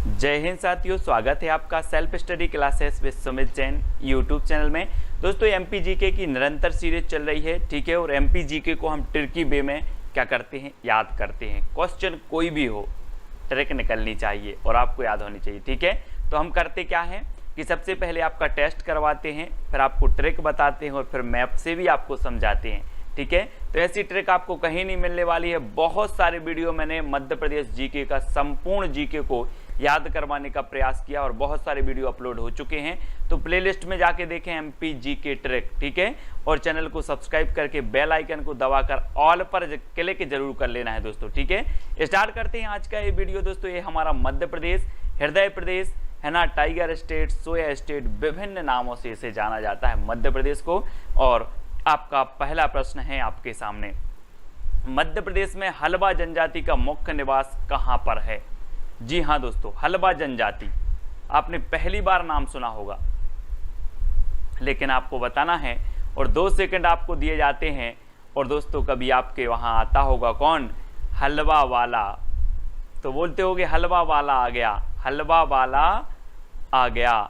जय हिंद साथियों, स्वागत है आपका self study classes with Sumit Jain YouTube channel में। दोस्तों एमपी जीके की निरंतर सीरीज चल रही है, ठीक है। और एमपी जीके को हम ट्रिकी वे में क्या करते हैं, याद करते हैं। क्वेश्चन कोई भी हो, ट्रिक निकलनी चाहिए और आपको याद होनी चाहिए, ठीक है। तो हम करते क्या हैं कि सबसे पहले आपका टेस्ट करवाते हैं, फिर आपको ट्रिक बताते हैं और फिर मैप से भी आपको समझाते हैं, ठीक है। तो ऐसी ट्रिक आपको कहीं नहीं मिलने वाली है। बहुत सारे वीडियो मैंने मध्य प्रदेश जीके का संपूर्ण जीके को याद करवाने का प्रयास किया और बहुत सारे वीडियो अपलोड हो चुके हैं। तो प्लेलिस्ट में जाके देखें एमपी जीके ट्रिक, ठीक है। और चैनल को सब्सक्राइब करके बेल आइकन को दबाकर ऑल पर क्लिक जरूर कर लेना है दोस्तों, ठीक है। स्टार्ट करते हैं आज का ये वीडियो दोस्तों। ये हमारा मध्य प्रदेश, हृदय प्रदेश है ना, टाइगर स्टेट, सोया स्टेट, विभिन्न नामों से इसे जाना जाता है मध्य प्रदेश को। और आपका पहला प्रश्न है आपके सामने, मध्य प्रदेश में हल्बा जनजाति का मुख्य निवास कहां पर है? जी हाँ दोस्तों, हल्बा जनजाति आपने पहली बार नाम सुना होगा, लेकिन आपको बताना है और 2 सेकंड आपको दिए जाते हैं। और दोस्तों कभी आपके वहां आता होगा कौन, हलवा वाला, तो बोलते होगे हलवा वाला आ गया, हलवा वाला आ गया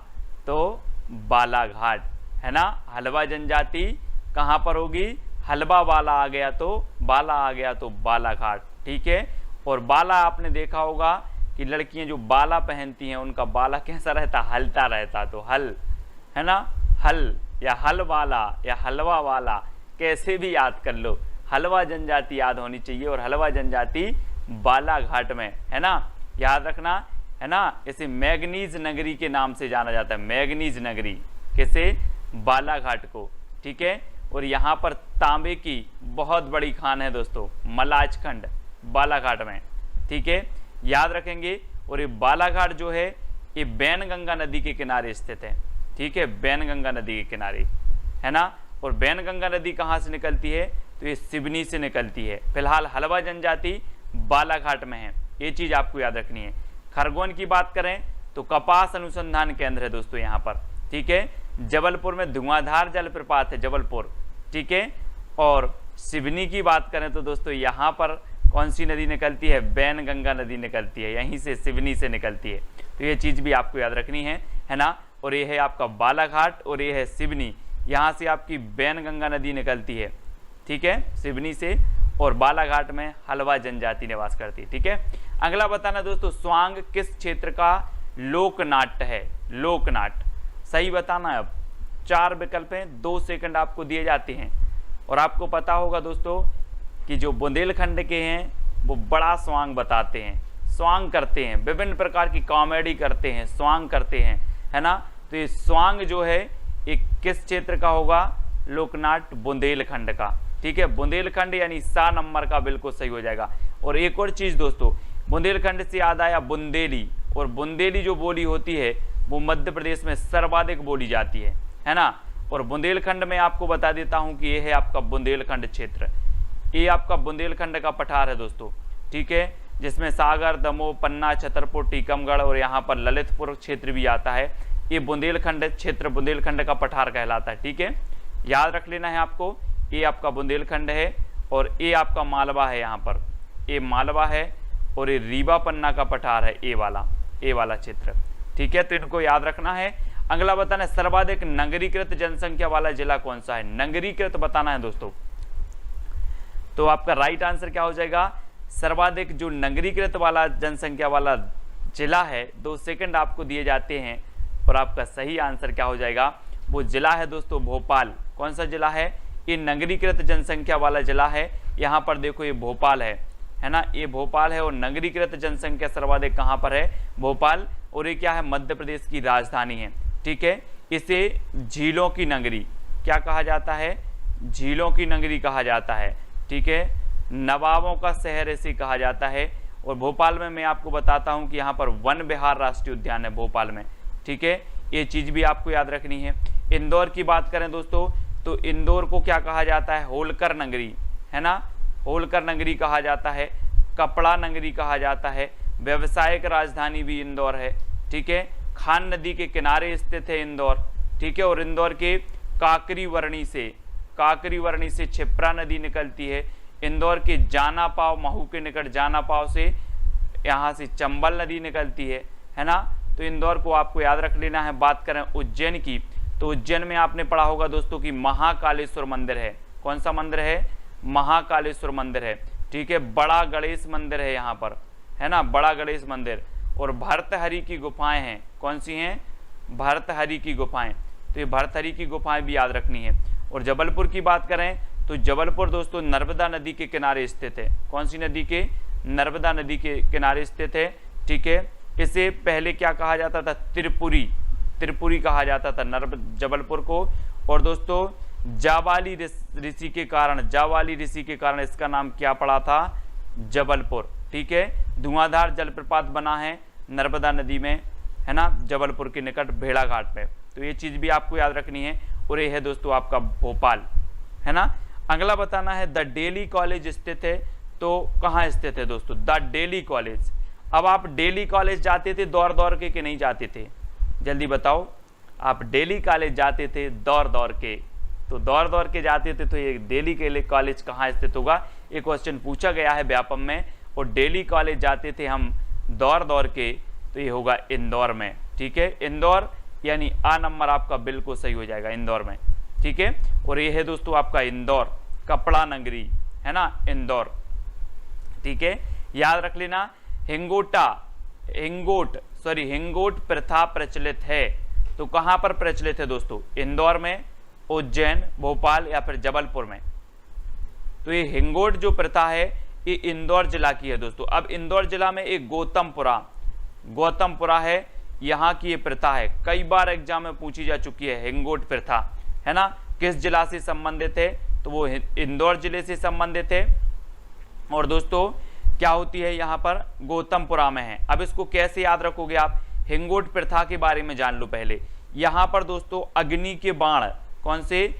तो बालाघाट, है ना। हलवा जनजाति कहाँ पर होगी, हलवा वाला आ गया तो बाला आ गया तो बालाघाट, ठीक है। और बाला आपने देखा होगा कि लड़कियां जो बाला पहनती हैं उनका बाला कैसा रहता, हलता रहता, तो हल, है ना, हल या हल वाला या हलवा वाला, कैसे भी याद कर लो, हलवा जनजाति याद होनी चाहिए। और हलवा जनजाति बालाघाट में, है ना, याद रखना, है ना। इसे मैग्नीज नगरी के नाम से जाना जाता है, मैग्नीज नगरी, किसे, बालाघाट को, ठीक है। और यहाँ पर तांबे की बहुत बड़ी खान है दोस्तों, मलाज खंड बालाघाट में, ठीक है, याद रखेंगे। और ये बालाघाट जो है ये बैनगंगा नदी के किनारे स्थित है, ठीक है, बैनगंगा नदी के किनारे, है ना। और बैनगंगा नदी कहाँ से निकलती है, तो ये सिवनी से निकलती है। फिलहाल हलवा जनजाति बालाघाट में है, ये चीज आपको याद रखनी है। खरगोन की बात करें तो कपास अनुसंधान केंद्र है दोस्तों यहाँ पर, ठीक है। जबलपुर में धुआंधार जलप्रपात है जबलपुर, ठीक है। और सिवनी की बात करें तो दोस्तों यहाँ पर कौन सी नदी निकलती है, बैनगंगा नदी निकलती है, यहीं से सिवनी से निकलती है। तो ये चीज भी आपको याद रखनी है ना। और ये है आपका बालाघाट और ये है सिवनी, यहाँ से आपकी बैनगंगा नदी निकलती है, ठीक है, सिवनी से। और बालाघाट में हलवा जनजाति निवास करती है, ठीक है। अगला बताना दोस्तों, स्वांग किस क्षेत्र का लोक नाट्य है? लोकनाट्य सही बताना है। अब 4 विकल्प हैं, 2 सेकंड आपको दिए जाते हैं। और आपको पता होगा दोस्तों कि जो बुंदेलखंड के हैं वो बड़ा स्वांग बताते हैं, स्वांग करते हैं, विभिन्न प्रकार की कॉमेडी करते हैं, स्वांग करते हैं, है ना। तो ये स्वांग जो है ये किस क्षेत्र का होगा, लोकनाट्य बुंदेलखंड का, ठीक है। बुंदेलखंड यानी सा नंबर का बिल्कुल सही हो जाएगा। और एक और चीज दोस्तों, बुंदेलखंड से याद आया बुंदेली, और बुंदेली जो बोली होती है वो मध्य प्रदेश में सर्वाधिक बोली जाती है ना। और बुंदेलखंड में आपको बता देता हूं कि ये है आपका बुंदेलखंड क्षेत्र, ये आपका बुंदेलखंड का पठार है दोस्तों, ठीक है, जिसमें सागर, दमोह, पन्ना, छतरपुर, टीकमगढ़ और यहाँ पर ललितपुर क्षेत्र भी आता है। ये बुंदेलखंड क्षेत्र बुंदेलखंड का पठार कहलाता है, ठीक है, याद रख लेना है आपको। ये आपका बुंदेलखंड है और ये आपका मालवा है, यहाँ पर ये मालवा है और ये रीवा पन्ना का पठार है, ये वाला क्षेत्र, ठीक है। तो इनको याद रखना है। अगला बताना है, सर्वाधिक नगरीकृत जनसंख्या वाला जिला कौन सा है? नगरीकृत बताना है दोस्तों। तो आपका राइट आंसर क्या हो जाएगा, सर्वाधिक जो नगरीकृत वाला जनसंख्या वाला जिला है, 2 सेकंड आपको दिए जाते हैं। और आपका सही आंसर क्या हो जाएगा, वो जिला है दोस्तों भोपाल। कौन सा जिला है, ये नगरीकृत जनसंख्या वाला जिला है। यहाँ पर देखो ये भोपाल है ना, ये भोपाल है। और नगरीकृत जनसंख्या सर्वाधिक कहाँ पर है, भोपाल। और ये क्या है, मध्य प्रदेश की राजधानी है, ठीक है। इसे झीलों की नगरी क्या कहा जाता है, झीलों की नगरी कहा जाता है, ठीक है। नवाबों का शहर इसे कहा जाता है। और भोपाल में मैं आपको बताता हूं कि यहाँ पर वन विहार राष्ट्रीय उद्यान है भोपाल में, ठीक है, ये चीज भी आपको याद रखनी है। इंदौर की बात करें दोस्तों तो इंदौर को क्या कहा जाता है, होलकर नगरी, है ना, होलकर नगरी कहा जाता है, कपड़ा नगरी कहा जाता है। व्यवसायिक राजधानी भी इंदौर है, ठीक है। खान नदी के किनारे स्थित है इंदौर, ठीक है। और इंदौर के काकरी वर्णी से छिप्रा नदी निकलती है। इंदौर के जाना पाव, महू के निकट जाना पाव से यहाँ से चंबल नदी निकलती है, है ना। तो इंदौर को आपको याद रख लेना है। बात करें उज्जैन की, तो उज्जैन में आपने पढ़ा होगा दोस्तों कि महाकालेश्वर मंदिर है। कौन सा मंदिर है? महाकालेश्वर मंदिर है, ठीक है। बड़ा गणेश मंदिर है यहाँ पर, है ना, बड़ा गणेश मंदिर। और भर्तहरि की गुफाएं हैं। कौन सी हैं? भर्तहरि की गुफाएं। तो ये भर्तहरि की गुफाएं भी याद रखनी है। और जबलपुर की बात करें तो जबलपुर दोस्तों नर्मदा नदी के किनारे स्थित है। कौन सी नदी के? नर्मदा नदी के किनारे स्थित है, ठीक है। इसे पहले क्या कहा जाता था? त्रिपुरी, त्रिपुरी कहा जाता था जबलपुर को। और दोस्तों जावाली ऋषि के कारण, जावाली ऋषि के कारण इसका नाम क्या पड़ा था? जबलपुर, ठीक है। धुआंधार जलप्रपात बना है नर्मदा नदी में, है ना, जबलपुर के निकट भेड़ा घाट में। तो ये चीज़ भी आपको याद रखनी है। और ये है दोस्तों आपका भोपाल, है ना। अगला बताना है द डेली कॉलेज स्थित है, तो कहाँ स्थित है दोस्तों? The daily college. अब आप डेली कॉलेज जाते थे दौड़ दौड़ के कि नहीं जाते थे? जल्दी बताओ। आप डेली कॉलेज जाते थे दौड़ दौड़ के, तो दौड़ दौड़ के जाते थे, तो ये डेली के लिए कॉलेज कहाँ स्थित होगा? ये क्वेश्चन पूछा गया है व्यापम में। और डेली कॉलेज जाते थे हम दौड़ दौड़ के, तो ये होगा इंदौर में, ठीक है। इंदौर यानी आ नंबर आपका बिल्कुल सही हो जाएगा, इंदौर में, ठीक है। और ये है दोस्तों आपका इंदौर, कपड़ा नगरी, है ना, इंदौर, ठीक है। याद रख लेना। हिंगोट प्रथा प्रचलित है, तो कहाँ पर प्रचलित है दोस्तों? इंदौर में, उज्जैन, भोपाल या फिर जबलपुर में। तो ये हिंगोट जो प्रथा है ये इंदौर जिला की है दोस्तों। अब इंदौर जिला में एक गौतमपुरा है, यहाँ की ये प्रथा है, कई बार एग्जाम में पूछी जा चुकी है। हिंगोट प्रथा, है ना, किस जिला से संबंधित है? तो वो इंदौर जिले से संबंधित है। और दोस्तों क्या होती है यहाँ पर? गौतमपुरा में है। अब इसको कैसे याद रखोगे आप? हिंगोट प्रथा के बारे में जान लो पहले। यहाँ पर दोस्तों अग्नि के बाण, कौन से?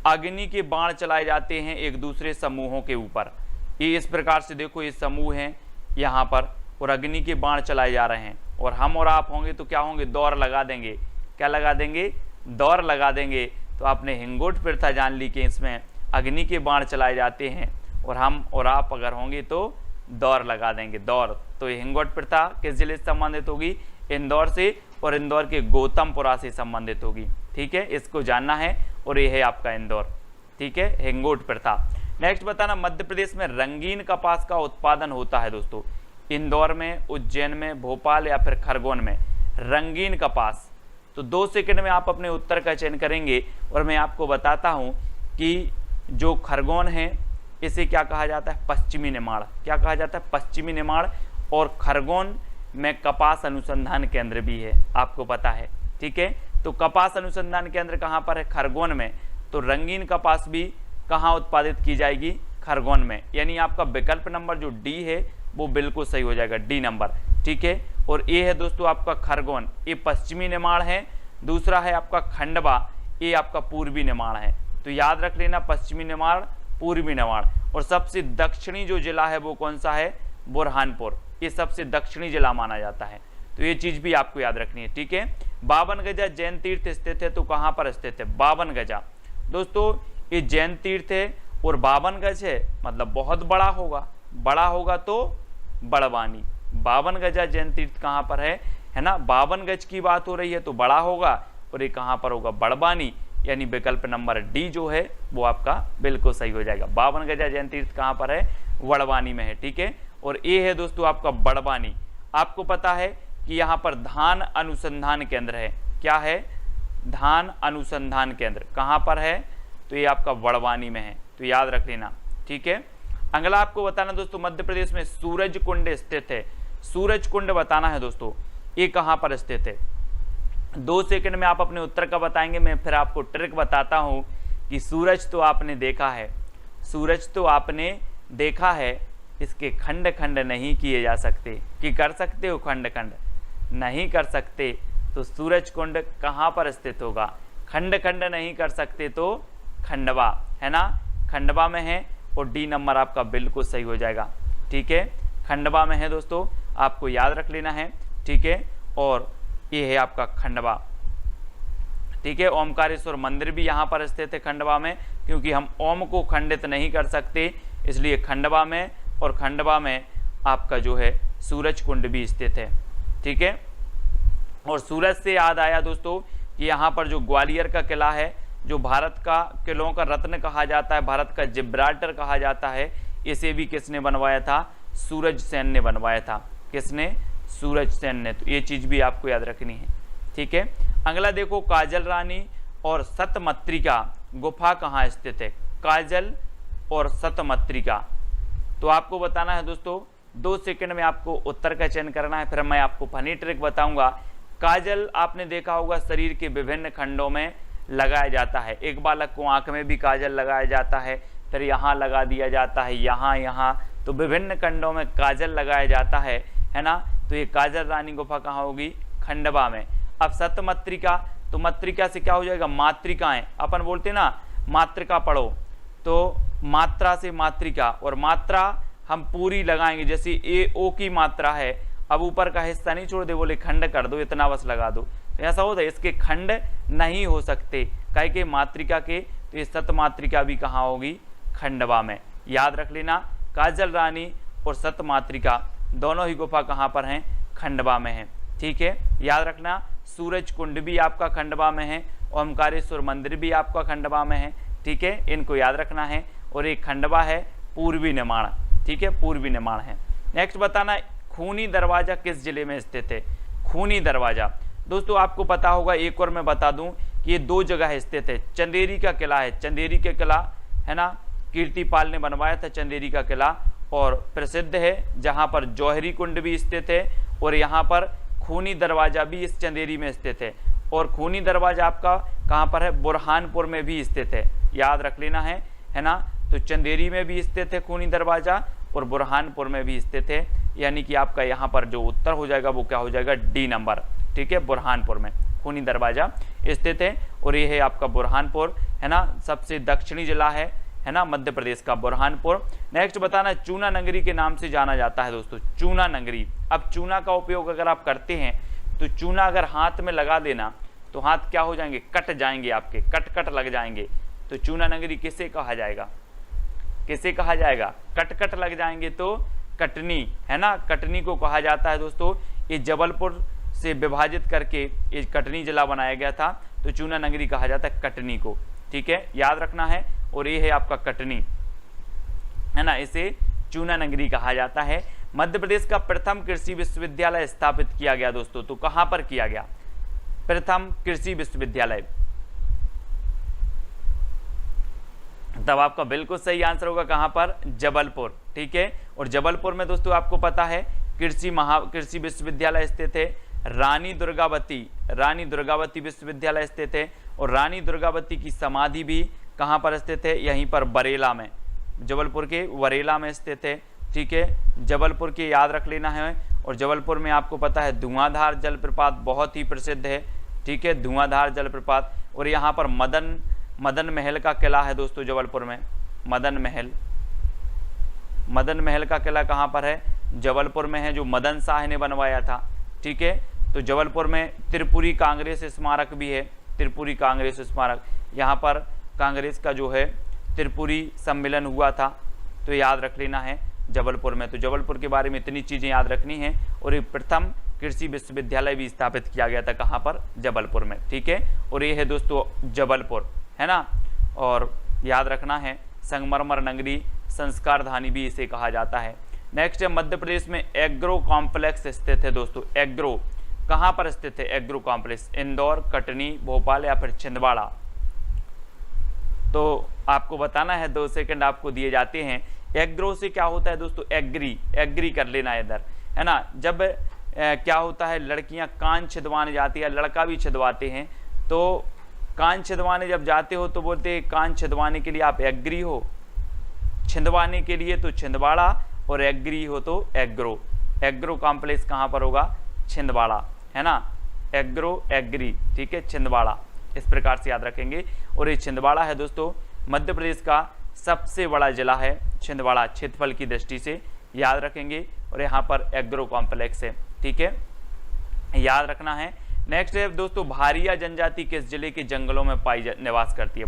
अग्नि के बाण चलाए जाते हैं एक दूसरे समूहों के ऊपर। ये इस प्रकार से देखो, ये समूह हैं यहाँ पर और अग्नि के बाण चलाए जा रहे हैं। और हम और आप होंगे तो क्या होंगे? दौड़ लगा देंगे। क्या लगा देंगे? दौड़ लगा देंगे। तो आपने हिंगोट प्रथा जान ली कि इसमें अग्नि के बाण चलाए जाते हैं और हम और आप अगर होंगे तो दौड़ लगा देंगे, दौड़। तो ये हिंगोट प्रथा किस जिले से संबंधित होगी? इंदौर से, और इंदौर के गौतमपुरा से संबंधित होगी, ठीक है। इसको जानना है। और ये है आपका इंदौर, ठीक है, हिंगोट प्रथा। नेक्स्ट बताना, मध्य प्रदेश में रंगीन कपास का उत्पादन होता है दोस्तों। इंदौर में, उज्जैन में, भोपाल या फिर खरगोन में रंगीन कपास। तो 2 सेकंड में आप अपने उत्तर का चयन करेंगे। और मैं आपको बताता हूं कि जो खरगोन है इसे क्या कहा जाता है? पश्चिमी निमाड़। क्या कहा जाता है? पश्चिमी निमाड़। और खरगोन में कपास अनुसंधान केंद्र भी है, आपको पता है, ठीक है। तो कपास अनुसंधान केंद्र कहाँ पर है? खरगोन में। तो रंगीन कपास भी कहाँ उत्पादित की जाएगी? खरगोन में। यानी आपका विकल्प नंबर जो डी है वो बिल्कुल सही हो जाएगा, डी नंबर, ठीक है। और ये है दोस्तों आपका खरगोन, ये पश्चिमी निमाड़ है। दूसरा है आपका खंडवा, ये आपका पूर्वी निमाड़ है। तो याद रख लेना, पश्चिमी निमाड़, पूर्वी निमाड़। और सबसे दक्षिणी जो जिला है वो कौन सा है? बुरहानपुर। ये सबसे दक्षिणी जिला माना जाता है। तो ये चीज भी आपको याद रखनी है, ठीक है। 52 गजा जैन तीर्थ स्थित है, तो कहाँ पर स्थित है? 52 गजा दोस्तों ये जैन तीर्थ है। और 52 गज है मतलब बहुत बड़ा होगा, बड़ा होगा तो बड़वानी। 52 गजा जैन तीर्थ कहाँ पर है ना। 52 गज की बात हो रही है तो बड़ा होगा। और ये कहाँ पर होगा? बड़वानी। यानी विकल्प नंबर डी जो है वो आपका बिल्कुल सही हो जाएगा। 52 गजा जैन तीर्थ कहाँ पर है? बड़वानी में है, ठीक है। और ये है दोस्तों आपका बड़वानी। आपको पता है कि यहाँ पर धान अनुसंधान केंद्र है। क्या है? धान अनुसंधान केंद्र कहाँ पर है? तो ये आपका बड़वानी में है, तो याद रख लेना, ठीक है। अगला आपको बताना दोस्तों, मध्य प्रदेश में सूरज कुंड स्थित है। सूरज कुंड बताना है दोस्तों, ये कहाँ पर स्थित है? 2 सेकंड में आप अपने उत्तर का बताएंगे। मैं फिर आपको ट्रिक बताता हूँ कि सूरज तो आपने देखा है, सूरज तो आपने देखा है, इसके खंड खंड नहीं किए जा सकते। कि कर सकते हो खंड खंड? नहीं कर सकते। तो सूरज कुंड कहाँ पर स्थित होगा? खंड खंड नहीं कर सकते तो खंडवा, है ना, खंडवा में है। और डी नंबर आपका बिल्कुल सही हो जाएगा, ठीक है। खंडवा में है दोस्तों, आपको याद रख लेना है, ठीक है। और ये है आपका खंडवा, ठीक है। ओमकारेश्वर मंदिर भी यहाँ पर स्थित है खंडवा में, क्योंकि हम ओम को खंडित नहीं कर सकते, इसलिए खंडवा में। और खंडवा में आपका जो है सूरज कुंड भी स्थित है, ठीक है। और सूरज से याद आया दोस्तों कि यहाँ पर जो ग्वालियर का किला है, जो भारत का किलों का रत्न कहा जाता है, भारत का जिब्राल्टर कहा जाता है, इसे भी किसने बनवाया था? सूरज सेन ने बनवाया था। किसने? सूरज सेन ने। तो ये चीज़ भी आपको याद रखनी है, ठीक है। अगला देखो, काजल रानी और सतमत्रिका गुफा कहाँ स्थित है? काजल और सतमत्रिका, तो आपको बताना है दोस्तों, 2 सेकंड में आपको उत्तर का चयन करना है, फिर मैं आपको फनी ट्रिक बताऊंगा। काजल आपने देखा होगा शरीर के विभिन्न खंडों में लगाया जाता है। एक बालक को आंख में भी काजल लगाया जाता है, फिर यहाँ लगा दिया जाता है, यहाँ, तो विभिन्न खंडों में काजल लगाया जाता है ना। तो ये काजल रानी गुफा कहाँ होगी? खंडवा में। अब सतमत्रिका, तो मत्रिका से क्या हो जाएगा? मातृकाएं। अपन बोलते ना मातृका पढ़ो, तो मात्रा से मातृका, और मात्रा हम पूरी लगाएंगे, जैसे ए ओ की मात्रा है, अब ऊपर का हिस्सा नहीं छोड़ दे, बोले खंड कर दो, इतना बस लगा दो, तो ऐसा होता है। इसके खंड नहीं हो सकते काहे के मातृका के, तो ये सतमातृका भी कहाँ होगी? खंडवा में। याद रख लेना, काजल रानी और सतमातृका दोनों ही गुफा कहाँ पर हैं? खंडवा में है, ठीक है। याद रखना, सूरज कुंड भी आपका खंडवा में है, ओमकारेश्वर मंदिर भी आपका खंडवा में है, ठीक है, इनको याद रखना है। और एक खंडवा है पूर्वी निर्माण, ठीक है, पूर्वी निर्माण है। नेक्स्ट बताना, खूनी दरवाजा किस जिले में स्थित है? खूनी दरवाजा दोस्तों आपको पता होगा, एक और मैं बता दूं कि ये 2 जगह स्थित है। चंदेरी का किला है, चंदेरी का किला है ना, कीर्तिपाल ने बनवाया था चंदेरी का किला, और प्रसिद्ध है, जहां पर जौहरी कुंड भी स्थित है, और यहाँ पर खूनी दरवाजा भी इस चंदेरी में स्थित है। और खूनी दरवाजा आपका कहाँ पर है? बुरहानपुर में भी स्थित है, याद रख लेना है ना। तो चंदेरी में भी स्थित है खूनी दरवाजा, और बुरहानपुर में भी स्थित है, यानी कि आपका यहाँ पर जो उत्तर हो जाएगा वो क्या हो जाएगा? डी नंबर, ठीक है। बुरहानपुर में खूनी दरवाजा स्थित है, और ये है आपका बुरहानपुर, है ना, सबसे दक्षिणी जिला है ना, मध्य प्रदेश का बुरहानपुर। नेक्स्ट बताना, चूना नगरी के नाम से जाना जाता है दोस्तों, चूना नगरी। अब चूना का उपयोग अगर आप करते हैं तो चूना अगर हाथ में लगा देना तो हाथ क्या हो जाएंगे? कट जाएंगे, आपके कट लग जाएंगे। तो चूना नगरी किसे कहा जाएगा? किसे कहा जाएगा? कट लग जाएंगे तो कटनी, है ना, कटनी को कहा जाता है दोस्तों। ये जबलपुर से विभाजित करके ये कटनी जिला बनाया गया था, तो चूना नगरी कहा जाता है कटनी को, ठीक है, याद रखना है। और ये है आपका कटनी, है ना, इसे चूना नगरी कहा जाता है। मध्य प्रदेश का प्रथम कृषि विश्वविद्यालय स्थापित किया गया दोस्तों, तो कहां पर किया गया? प्रथम कृषि विश्वविद्यालय, तब आपका बिल्कुल सही आंसर होगा कहां पर? जबलपुर, ठीक है। और जबलपुर में दोस्तों आपको पता है कृषि विश्वविद्यालय स्थित है। रानी दुर्गावती विश्वविद्यालय स्थित है, और रानी दुर्गावती की समाधि भी कहां पर स्थित है? यहीं पर बरेला में, जबलपुर के वरेला में स्थित है, ठीक है। जबलपुर के याद रख लेना है। और जबलपुर में आपको पता है धुआंधार जलप्रपात बहुत ही प्रसिद्ध है, ठीक है, धुआंधार जलप्रपात। और यहाँ पर मदन महल का किला है दोस्तों जबलपुर में, मदन महल का किला कहाँ पर है? जबलपुर में है, जो मदन शाह ने बनवाया था, ठीक है। तो जबलपुर में त्रिपुरी कांग्रेस स्मारक भी है, त्रिपुरी कांग्रेस स्मारक, यहाँ पर कांग्रेस का जो है त्रिपुरी सम्मेलन हुआ था, तो याद रख लेना है जबलपुर में। तो जबलपुर के बारे में इतनी चीज़ें याद रखनी है। और ये प्रथम कृषि विश्वविद्यालय भी स्थापित किया गया था कहाँ पर? जबलपुर में, ठीक है। और ये है दोस्तों जबलपुर, है ना। और याद रखना है संगमरमर नगरी, संस्कार धानी भी इसे कहा जाता है। नेक्स्ट है मध्य प्रदेश में एग्रो कॉम्प्लेक्स स्थित है दोस्तों। एग्रो कहाँ पर स्थित है? एग्रो कॉम्प्लेक्स इंदौर, कटनी, भोपाल या फिर छिंदवाड़ा। तो आपको बताना है, 2 सेकंड आपको दिए जाते हैं। एग्रो से क्या होता है दोस्तों? एग्री कर लेना इधर, है ना। जब क्या होता है, लड़कियां कान छिदवाने जाती है, लड़का भी छिदवाते हैं, तो कान छिदवाने जब जाते हो तो बोलते हैं कान छिदवाने के लिए आप एग्री हो, छिंदवाने के लिए तो छिंदवाड़ा, और एग्री हो तो एग्रो। एग्रो कॉम्प्लेक्स कहाँ पर होगा? छिंदवाड़ा, है ना। एग्री, ठीक है, छिंदवाड़ा, इस प्रकार से याद रखेंगे। और ये छिंदवाड़ा है दोस्तों मध्य प्रदेश का सबसे बड़ा जिला है, छिंदवाड़ा क्षेत्रफल की दृष्टि से, याद रखेंगे। और यहाँ पर एग्रो कॉम्प्लेक्स है, ठीक है, याद रखना है। नेक्स्ट है दोस्तों, भारिया जनजाति किस जिले के जंगलों में निवास करती है?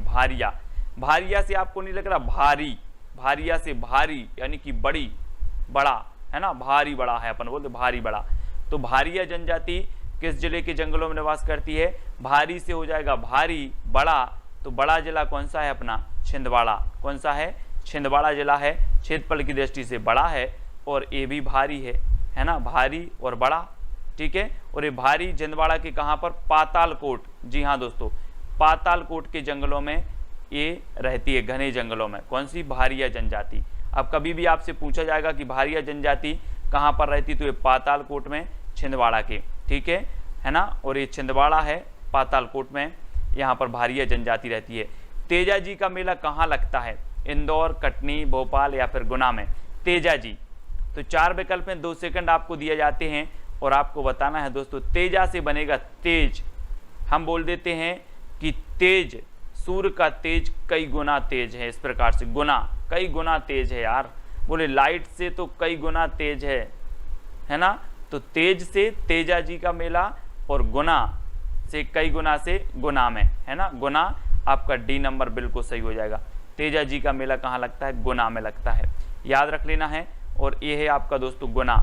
भारिया से आपको नहीं लग रहा भारी? भारिया से भारी यानी कि बड़ा, है ना, भारी बड़ा है, अपन बोलते भारी बड़ा। तो भारिया जनजाति किस जिले के जंगलों में निवास करती है? भारी से हो जाएगा भारी, बड़ा, तो बड़ा जिला कौन सा है अपना? छिंदवाड़ा। कौन सा है? छिंदवाड़ा जिला है, क्षेत्रफल की दृष्टि से बड़ा है और ये भी भारी है ना, भारी और बड़ा, ठीक है। और ये भारी छिंदवाड़ा के कहाँ पर? पातालकोट, जी हाँ दोस्तों, पातालकोट के जंगलों में ये रहती है, घने जंगलों में। कौन सी? भारिया जनजाति। अब कभी भी आपसे पूछा जाएगा कि भारिया जनजाति कहाँ पर रहती, तो ये पातालकोट में, छिंदवाड़ा के, ठीक है ना। और ये छिंदवाड़ा है, पातालकोट में, यहाँ पर भारिया जनजाति रहती है। तेजाजी का मेला कहाँ लगता है? इंदौर, कटनी, भोपाल या फिर गुना में? तेजाजी। तो 4 विकल्प में 2 सेकंड आपको दिए जाते हैं और आपको बताना है दोस्तों, तेजा से बनेगा तेज। हम बोल देते हैं कि तेज, सूर्य का तेज कई गुना तेज है, इस प्रकार से गुना, कई गुना तेज है यार। बोले लाइट से तो कई गुना तेज है ना। तो तेज से तेजाजी का मेला और गुना से कई गुना से गुना में, है ना। गुना आपका डी नंबर बिल्कुल सही हो जाएगा। तेजाजी का मेला कहाँ लगता है? गुना में लगता है, याद रख लेना है। और ये है आपका दोस्तों गुना,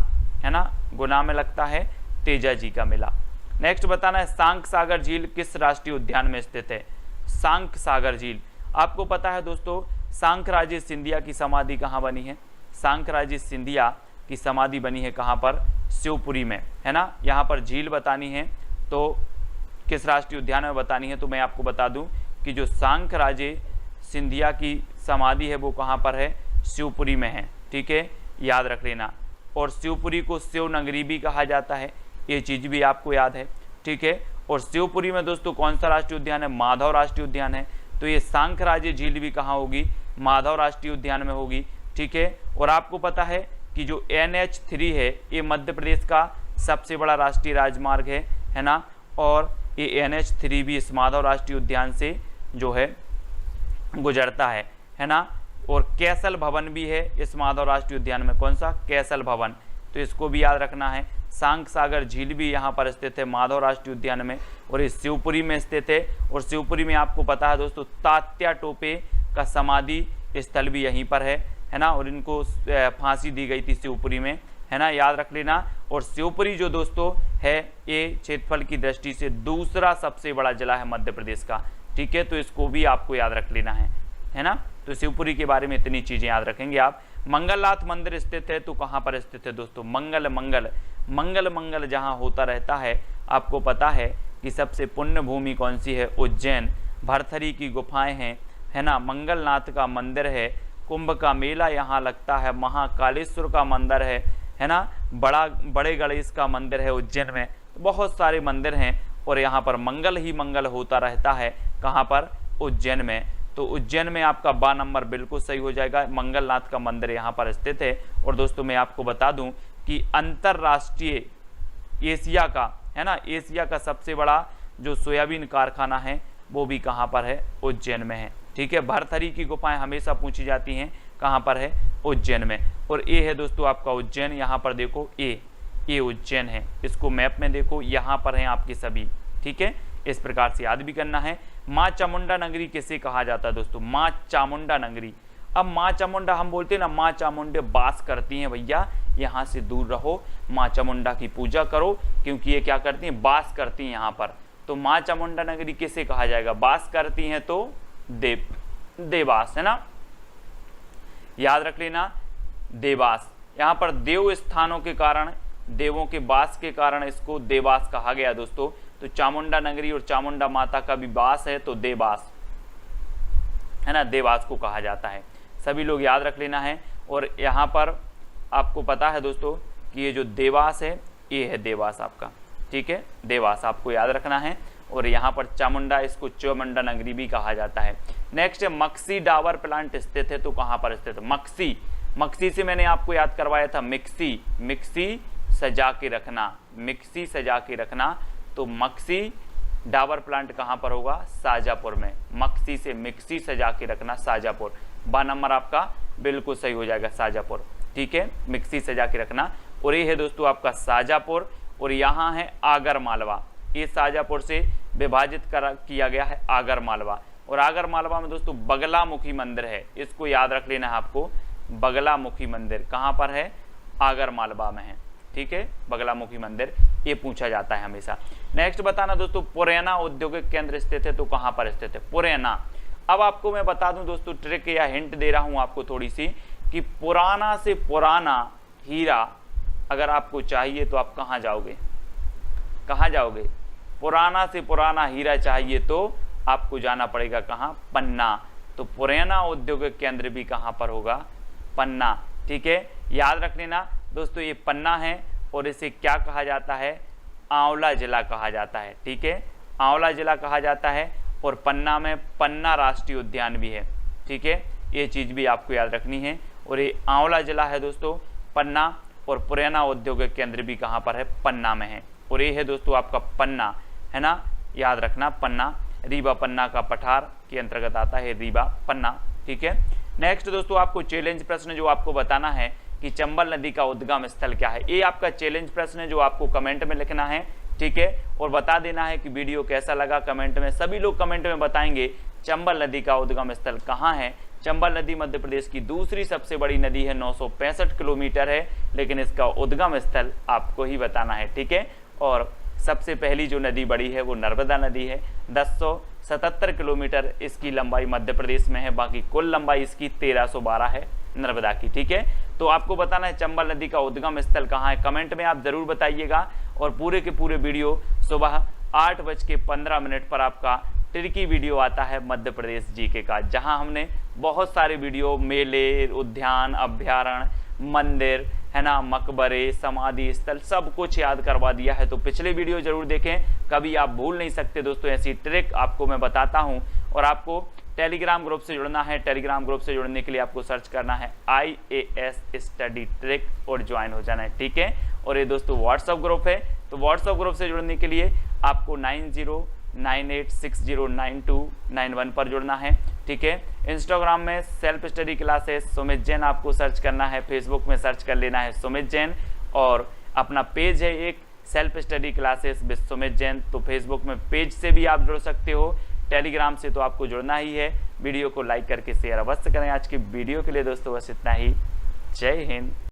है ना, गुना में लगता है तेजाजी का मेला। नेक्स्ट बताना है, सांक सागर झील किस राष्ट्रीय उद्यान में स्थित है? सांक सागर झील, आपको पता है दोस्तों, सांकराजे सिंधिया की समाधि कहाँ बनी है? सांकराजे सिंधिया की समाधि बनी है कहाँ पर? शिवपुरी में, है ना। यहाँ पर झील बतानी है तो किस राष्ट्रीय उद्यान में बतानी है, तो मैं आपको बता दूं कि जो सांकराजे सिंधिया की समाधि है वो कहाँ पर है? शिवपुरी में है, ठीक है, याद रख लेना। और शिवपुरी को शिव नगरी भी कहा जाता है, ये चीज़ भी आपको याद है, ठीक है। और शिवपुरी में दोस्तों कौन सा राष्ट्रीय उद्यान है? माधव राष्ट्रीय उद्यान है। तो ये सांकराजे झील भी कहाँ होगी? माधव राष्ट्रीय उद्यान में होगी, ठीक है। और आपको पता है कि जो NH3 है ये मध्य प्रदेश का सबसे बड़ा राष्ट्रीय राजमार्ग है ना। और ये NH3 भी इस माधव राष्ट्रीय उद्यान से जो है गुजरता है ना। और कैसल भवन भी है इस माधव राष्ट्रीय उद्यान में। कौन सा? कैसल भवन, तो इसको भी याद रखना है। सांक सागर झील भी यहाँ पर स्थित है माधव राष्ट्रीय उद्यान में, और ये शिवपुरी में स्थित है। और शिवपुरी में आपको पता है दोस्तों, तात्या टोपे का समाधि स्थल भी यहीं पर है ना। और इनको फांसी दी गई थी शिवपुरी में, है ना, याद रख लेना। और शिवपुरी जो दोस्तों है ये क्षेत्रफल की दृष्टि से दूसरा सबसे बड़ा जिला है मध्य प्रदेश का, ठीक है। तो इसको भी आपको याद रख लेना है ना। तो शिवपुरी के बारे में इतनी चीज़ें याद रखेंगे आप। मंगलनाथ मंदिर स्थित है तो कहाँ पर स्थित है दोस्तों? मंगल जहाँ होता रहता है, आपको पता है कि सबसे पुण्य भूमि कौन सी है? उज्जैन। भरथरी की गुफाएं हैं, है ना, मंगलनाथ का मंदिर है, कुंभ का मेला यहाँ लगता है, महाकालेश्वर का मंदिर है ना, बड़े गणेश का मंदिर है उज्जैन में। बहुत सारे मंदिर हैं और यहाँ पर मंगल ही मंगल होता रहता है। कहाँ पर? उज्जैन में। तो उज्जैन में आपका बा नंबर बिल्कुल सही हो जाएगा। मंगलनाथ का मंदिर यहाँ पर स्थित है। और दोस्तों मैं आपको बता दूं कि अंतरराष्ट्रीय एशिया का, है ना, एशिया का सबसे बड़ा जो सोयाबीन कारखाना है वो भी कहाँ पर है? उज्जैन में है, ठीक है। भरथरी की गुफाएं हमेशा पूछी जाती हैं, कहाँ पर है? उज्जैन में। और ये है दोस्तों आपका उज्जैन, यहाँ पर देखो ये उज्जैन है, इसको मैप में देखो, यहाँ पर हैं आपके सभी, ठीक है। इस प्रकार से याद भी करना है। माँ चामुंडा नगरी किसे कहा जाता है दोस्तों? माँ चामुंडा नगरी। अब माँ चामुंडा हम बोलते हैं ना, माँ चामुंडे वास करती हैं भैया, यहाँ से दूर रहो, माँ चामुंडा की पूजा करो, क्योंकि ये क्या करती हैं? वास करती हैं यहाँ पर। तो माँ चामुंडा नगरी किसे कहा जाएगा? वास करती हैं तो देवास, है ना, याद रख लेना, देवास। यहाँ पर देव स्थानों के कारण, देवों के वास के कारण इसको देवास कहा गया दोस्तों। तो चामुंडा नगरी और चामुंडा माता का भी वास है तो देवास, है ना, देवास को कहा जाता है। सभी लोग याद रख लेना है। और यहाँ पर आपको पता है दोस्तों कि ये जो देवास है ये है देवास आपका, ठीक है, देवास आपको याद रखना है। और यहाँ पर चामुंडा, इसको चामुंडा नगरी भी कहा जाता है। नेक्स्ट है मक्सी डाबर प्लांट स्थित है तो कहाँ पर स्थित है? मक्सी से मैंने आपको याद करवाया था मिक्सी सजा के रखना, मिक्सी सजा के रखना। तो मक्सी डाबर प्लांट कहाँ पर होगा? शाजापुर में। मक्सी से मिक्सी सजा के रखना, शाजापुर। बा नंबर आपका बिल्कुल सही हो जाएगा, शाजापुर, ठीक है, मिक्सी सजा के रखना। और ये है दोस्तों आपका शाजापुर। और यहाँ है आगर मालवा, ये शाजापुर से विभाजित किया गया है आगर मालवा। और आगर मालवा में दोस्तों बगलामुखी मंदिर है, इसको याद रख लेना है आपको। बगलामुखी मंदिर कहाँ पर है? आगर मालवा में है, ठीक है, बगलामुखी मंदिर, ये पूछा जाता है हमेशा। नेक्स्ट बताना दोस्तों, पुरैना औद्योगिक केंद्र स्थित है तो कहाँ पर स्थित है? पुरैना। अब आपको मैं बता दूं दोस्तों, ट्रिक या हिंट दे रहा हूं आपको थोड़ी सी, कि पुराना से पुराना हीरा अगर आपको चाहिए तो आप कहाँ जाओगे? कहाँ जाओगे? पुराना से पुराना हीरा चाहिए तो आपको जाना पड़ेगा कहाँ? पन्ना। तो पुरैना औद्योगिक केंद्र भी कहाँ पर होगा? पन्ना। ठीक है, याद रख लेना दोस्तों, ये पन्ना है और इसे क्या कहा जाता है? आंवला जिला कहा जाता है। ठीक है, आंवला जिला कहा जाता है, और पन्ना में पन्ना राष्ट्रीय उद्यान भी है। ठीक है, ये चीज़ भी आपको याद रखनी है। और ये आंवला जिला है दोस्तों पन्ना, और पुरैना औद्योगिक केंद्र भी कहाँ पर है? पन्ना में है। और ये है दोस्तों आपका पन्ना, है ना, याद रखना पन्ना। रीवा पन्ना का पठार के अंतर्गत आता है रीवा पन्ना। ठीक है, नेक्स्ट दोस्तों आपको चैलेंज प्रश्न जो आपको बताना है कि चंबल नदी का उद्गम स्थल क्या है। ये आपका चैलेंज प्रश्न है जो आपको कमेंट में लिखना है। ठीक है, और बता देना है कि वीडियो कैसा लगा कमेंट में। सभी लोग कमेंट में बताएंगे चंबल नदी का उद्गम स्थल कहाँ है। चंबल नदी मध्य प्रदेश की दूसरी सबसे बड़ी नदी है, 965 किलोमीटर है, लेकिन इसका उद्गम स्थल आपको ही बताना है। ठीक है, और सबसे पहली जो नदी बड़ी है वो नर्मदा नदी है, 1077 किलोमीटर इसकी लंबाई मध्य प्रदेश में है, बाकी कुल लंबाई इसकी 1312 है नर्मदा की। ठीक है, तो आपको बताना है चंबल नदी का उद्गम स्थल कहाँ है, कमेंट में आप जरूर बताइएगा। और पूरे के पूरे वीडियो सुबह 8:15 पर आपका टिर्की वीडियो आता है मध्य प्रदेश जीके का, जहां हमने बहुत सारे वीडियो, मेले, उद्यान, अभ्यारण्य, मंदिर, है ना, मकबरे, समाधि स्थल, सब कुछ याद करवा दिया है। तो पिछले वीडियो जरूर देखें, कभी आप भूल नहीं सकते दोस्तों। ऐसी ट्रिक आपको मैं बताता हूं। और आपको टेलीग्राम ग्रुप से जुड़ना है। टेलीग्राम ग्रुप से जुड़ने के लिए आपको सर्च करना है IAS स्टडी ट्रिक और ज्वाइन हो जाना है। ठीक है, और ये दोस्तों व्हाट्सएप ग्रुप है, तो व्हाट्सएप ग्रुप से जुड़ने के लिए आपको 9098609291 पर जुड़ना है। ठीक है, इंस्टाग्राम में self study classes Sumit Jain आपको सर्च करना है, फेसबुक में सर्च कर लेना है सुमित जैन, और अपना पेज है एक self study classes with Sumit Jain, तो फेसबुक में पेज से भी आप जुड़ सकते हो। टेलीग्राम से तो आपको जुड़ना ही है। वीडियो को लाइक करके शेयर अवश्य करें। आज की वीडियो के लिए दोस्तों बस इतना ही। जय हिंद।